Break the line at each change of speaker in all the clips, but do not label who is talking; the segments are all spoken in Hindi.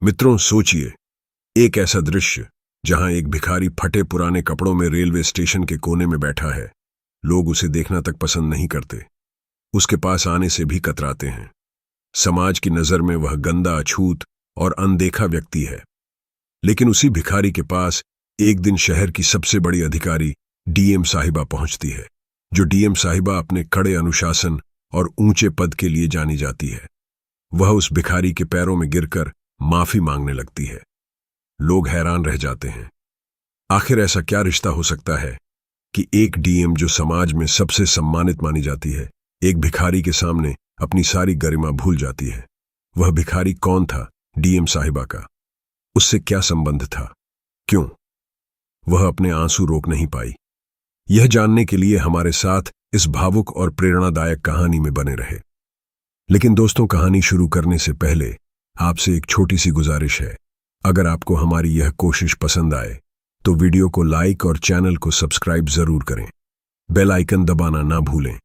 मित्रों, सोचिए, एक ऐसा दृश्य जहां एक भिखारी फटे पुराने कपड़ों में रेलवे स्टेशन के कोने में बैठा है। लोग उसे देखना तक पसंद नहीं करते, उसके पास आने से भी कतराते हैं। समाज की नजर में वह गंदा, अछूत और अनदेखा व्यक्ति है। लेकिन उसी भिखारी के पास एक दिन शहर की सबसे बड़ी अधिकारी डीएम साहिबा पहुंचती है। जो डीएम साहिबा अपने कड़े अनुशासन और ऊंचे पद के लिए जानी जाती है। वह उस भिखारी के पैरों में गिरकर माफी मांगने लगती है। लोग हैरान रह जाते हैं। आखिर ऐसा क्या रिश्ता हो सकता है कि एक डीएम जो समाज में सबसे सम्मानित मानी जाती है, एक भिखारी के सामने अपनी सारी गरिमा भूल जाती है। वह भिखारी कौन था? डीएम साहिबा का उससे क्या संबंध था? क्यों वह अपने आंसू रोक नहीं पाई? यह जानने के लिए हमारे साथ इस भावुक और प्रेरणादायक कहानी में बने रहे। लेकिन दोस्तों, कहानी शुरू करने से पहले आपसे एक छोटी सी गुजारिश है। अगर आपको हमारी यह कोशिश पसंद आए तो वीडियो को लाइक और चैनल को सब्सक्राइब जरूर करें। बेल आइकन दबाना ना भूलें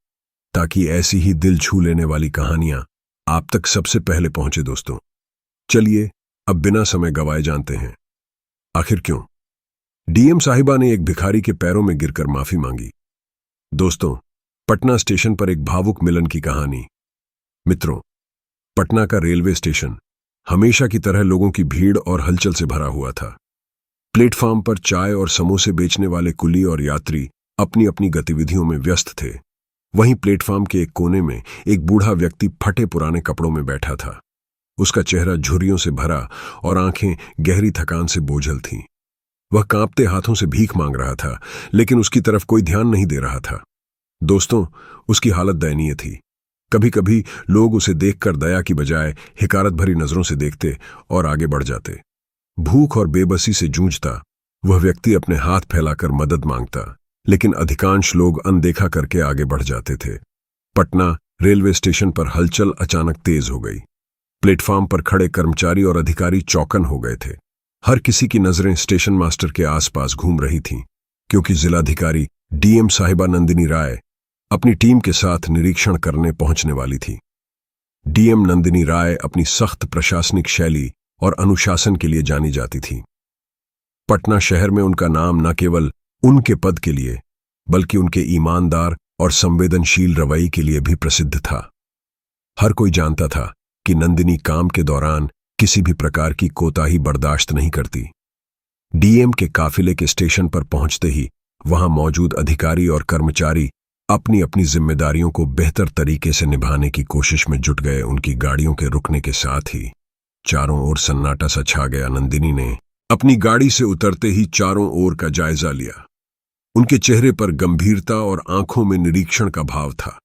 ताकि ऐसी ही दिल छू लेने वाली कहानियां आप तक सबसे पहले पहुंचे। दोस्तों, चलिए अब बिना समय गवाए जानते हैं आखिर क्यों डीएम साहिबा ने एक भिखारी के पैरों में गिरकर माफी मांगी। दोस्तों, पटना स्टेशन पर एक भावुक मिलन की कहानी। मित्रों, पटना का रेलवे स्टेशन हमेशा की तरह लोगों की भीड़ और हलचल से भरा हुआ था। प्लेटफार्म पर चाय और समोसे बेचने वाले कुली और यात्री अपनी अपनी गतिविधियों में व्यस्त थे। वहीं प्लेटफार्म के एक कोने में एक बूढ़ा व्यक्ति फटे पुराने कपड़ों में बैठा था। उसका चेहरा झुर्रियों से भरा और आंखें गहरी थकान से बोझल थीं। वह कांपते हाथों से भीख मांग रहा था, लेकिन उसकी तरफ कोई ध्यान नहीं दे रहा था। दोस्तों, उसकी हालत दयनीय थी। कभी कभी लोग उसे देखकर दया की बजाय हिकारत भरी नजरों से देखते और आगे बढ़ जाते। भूख और बेबसी से जूझता वह व्यक्ति अपने हाथ फैलाकर मदद मांगता, लेकिन अधिकांश लोग अनदेखा करके आगे बढ़ जाते थे। पटना रेलवे स्टेशन पर हलचल अचानक तेज हो गई। प्लेटफार्म पर खड़े कर्मचारी और अधिकारी चौकन हो गए थे। हर किसी की नजरें स्टेशन मास्टर के आसपास घूम रही थीं, क्योंकि जिलाधिकारी डीएम साहिबा नंदिनी राय अपनी टीम के साथ निरीक्षण करने पहुंचने वाली थी। डीएम नंदिनी राय अपनी सख्त प्रशासनिक शैली और अनुशासन के लिए जानी जाती थी। पटना शहर में उनका नाम न केवल उनके पद के लिए बल्कि उनके ईमानदार और संवेदनशील रवैये के लिए भी प्रसिद्ध था। हर कोई जानता था कि नंदिनी काम के दौरान किसी भी प्रकार की कोताही बर्दाश्त नहीं करती। डीएम के काफिले के स्टेशन पर पहुंचते ही वहां मौजूद अधिकारी और कर्मचारी अपनी अपनी जिम्मेदारियों को बेहतर तरीके से निभाने की कोशिश में जुट गए। उनकी गाड़ियों के रुकने के साथ ही चारों ओर सन्नाटा सा छा गया। नंदिनी ने अपनी गाड़ी से उतरते ही चारों ओर का जायजा लिया। उनके चेहरे पर गंभीरता और आंखों में निरीक्षण का भाव था।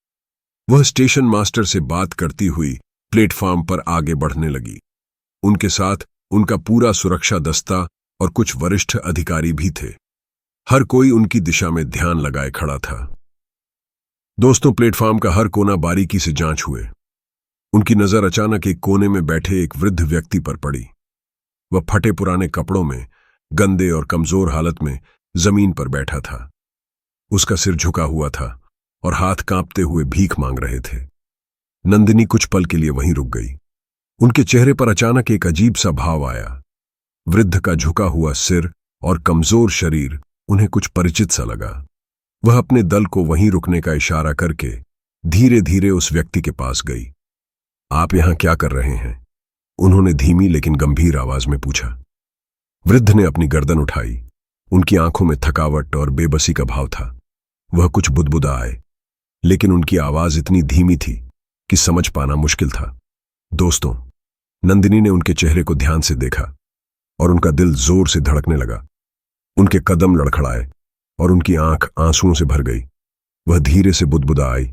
वह स्टेशन मास्टर से बात करती हुई प्लेटफार्म पर आगे बढ़ने लगी। उनके साथ उनका पूरा सुरक्षा दस्ता और कुछ वरिष्ठ अधिकारी भी थे। हर कोई उनकी दिशा में ध्यान लगाए खड़ा था। दोस्तों, प्लेटफार्म का हर कोना बारीकी से जांच हुए। उनकी नजर अचानक एक कोने में बैठे एक वृद्ध व्यक्ति पर पड़ी। वह फटे पुराने कपड़ों में, गंदे और कमजोर हालत में जमीन पर बैठा था। उसका सिर झुका हुआ था और हाथ कांपते हुए भीख मांग रहे थे। नंदिनी कुछ पल के लिए वहीं रुक गई। उनके चेहरे पर अचानक एक अजीब सा भाव आया। वृद्ध का झुका हुआ सिर और कमजोर शरीर उन्हें कुछ परिचित सा लगा। वह अपने दल को वहीं रुकने का इशारा करके धीरे धीरे उस व्यक्ति के पास गई। आप यहां क्या कर रहे हैं? उन्होंने धीमी लेकिन गंभीर आवाज में पूछा। वृद्ध ने अपनी गर्दन उठाई। उनकी आंखों में थकावट और बेबसी का भाव था। वह कुछ बुदबुदा आए, लेकिन उनकी आवाज इतनी धीमी थी कि समझ पाना मुश्किल था। दोस्तों, नंदिनी ने उनके चेहरे को ध्यान से देखा और उनका दिल जोर से धड़कने लगा। उनके कदम लड़खड़ाए और उनकी आंख आंसुओं से भर गई। वह धीरे से बुदबुदा आई,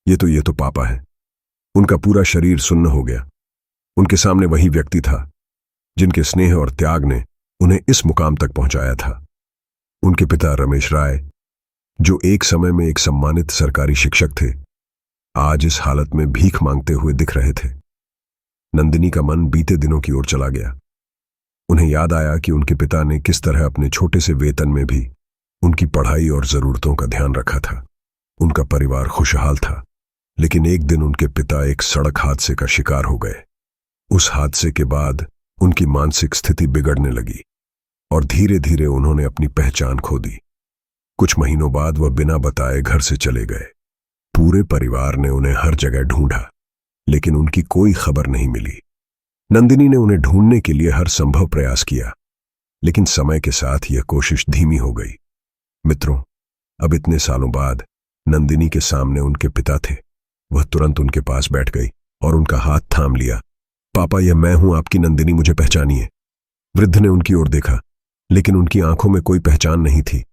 ये तो पापा है। उनका पूरा शरीर सुन्न हो गया। उनके सामने वही व्यक्ति था जिनके स्नेह और त्याग ने उन्हें इस मुकाम तक पहुंचाया था। उनके पिता रमेश राय, जो एक समय में एक सम्मानित सरकारी शिक्षक थे, आज इस हालत में भीख मांगते हुए दिख रहे थे। नंदिनी का मन बीते दिनों की ओर चला गया। उन्हें याद आया कि उनके पिता ने किस तरह अपने छोटे से वेतन में भी उनकी पढ़ाई और जरूरतों का ध्यान रखा था। उनका परिवार खुशहाल था, लेकिन एक दिन उनके पिता एक सड़क हादसे का शिकार हो गए। उस हादसे के बाद उनकी मानसिक स्थिति बिगड़ने लगी और धीरे धीरे उन्होंने अपनी पहचान खो दी। कुछ महीनों बाद वह बिना बताए घर से चले गए। पूरे परिवार ने उन्हें हर जगह ढूंढा, लेकिन उनकी कोई खबर नहीं मिली। नंदिनी ने उन्हें ढूंढने के लिए हर संभव प्रयास किया, लेकिन समय के साथ यह कोशिश धीमी हो गई। मित्रों, अब इतने सालों बाद नंदिनी के सामने उनके पिता थे। वह तुरंत उनके पास बैठ गई और उनका हाथ थाम लिया। पापा, यह मैं हूं, आपकी नंदिनी, मुझे पहचानिए। वृद्ध ने उनकी ओर देखा, लेकिन उनकी आंखों में कोई पहचान नहीं थी।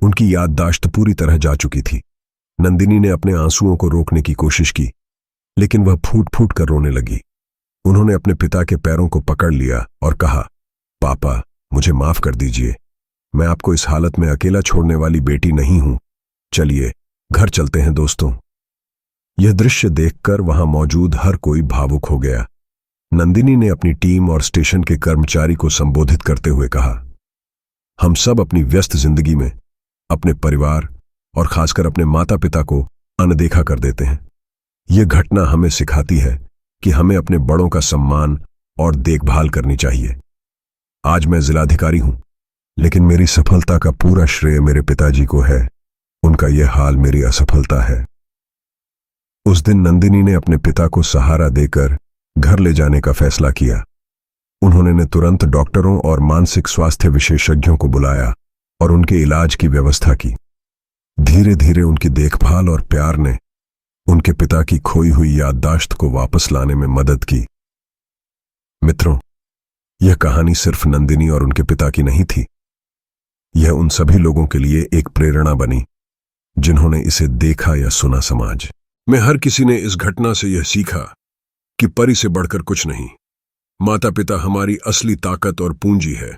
उनकी याददाश्त पूरी तरह जा चुकी थी। नंदिनी ने अपने आंसुओं को रोकने की कोशिश की, लेकिन वह फूट फूट कर रोने लगी। उन्होंने अपने पिता के पैरों को पकड़ लिया और कहा, पापा, मुझे माफ कर दीजिए। मैं आपको इस हालत में अकेला छोड़ने वाली बेटी नहीं हूं। चलिए घर चलते हैं दोस्तों। यह दृश्य देखकर वहां मौजूद हर कोई भावुक हो गया। नंदिनी ने अपनी टीम और स्टेशन के कर्मचारी को संबोधित करते हुए कहा, हम सब अपनी व्यस्त जिंदगी में अपने परिवार और खासकर अपने माता पिता को अनदेखा कर देते हैं। यह घटना हमें सिखाती है कि हमें अपने बड़ों का सम्मान और देखभाल करनी चाहिए। आज मैं जिलाधिकारी हूं, लेकिन मेरी सफलता का पूरा श्रेय मेरे पिताजी को है। उनका यह हाल मेरी असफलता है। उस दिन नंदिनी ने अपने पिता को सहारा देकर घर ले जाने का फैसला किया। उन्होंने तुरंत डॉक्टरों और मानसिक स्वास्थ्य विशेषज्ञों को बुलाया और उनके इलाज की व्यवस्था की। धीरे धीरे उनकी देखभाल और प्यार ने उनके पिता की खोई हुई याददाश्त को वापस लाने में मदद की। मित्रों, यह कहानी सिर्फ नंदिनी और उनके पिता की नहीं थी। यह उन सभी लोगों के लिए एक प्रेरणा बनी जिन्होंने इसे देखा या सुना। समाज में हर किसी ने इस घटना से यह सीखा कि परी से बढ़कर कुछ नहीं। माता पिता हमारी असली ताकत और पूंजी है।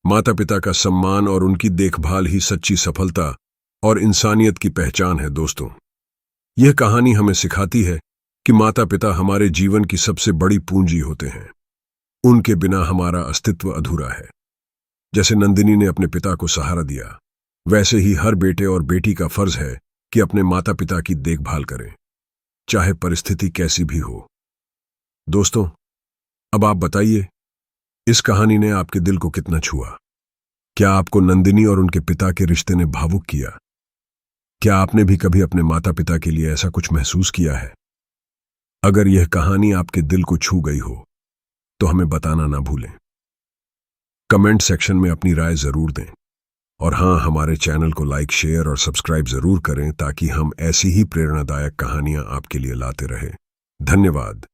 माता पिता का सम्मान और उनकी देखभाल ही सच्ची सफलता और इंसानियत की पहचान है। दोस्तों, यह कहानी हमें सिखाती है कि माता पिता हमारे जीवन की सबसे बड़ी पूंजी होते हैं। उनके बिना हमारा अस्तित्व अधूरा है। जैसे नंदिनी ने अपने पिता को सहारा दिया, वैसे ही हर बेटे और बेटी का फर्ज है कि अपने माता पिता की देखभाल करें, चाहे परिस्थिति कैसी भी हो। दोस्तों, अब आप बताइए, इस कहानी ने आपके दिल को कितना छुआ? क्या आपको नंदिनी और उनके पिता के रिश्ते ने भावुक किया? क्या आपने भी कभी अपने माता पिता के लिए ऐसा कुछ महसूस किया है? अगर यह कहानी आपके दिल को छू गई हो तो हमें बताना ना भूलें। कमेंट सेक्शन में अपनी राय जरूर दें और हां, हमारे चैनल को लाइक, शेयर और सब्सक्राइब जरूर करें ताकि हम ऐसी ही प्रेरणादायक कहानियां आपके लिए लाते रहें। धन्यवाद।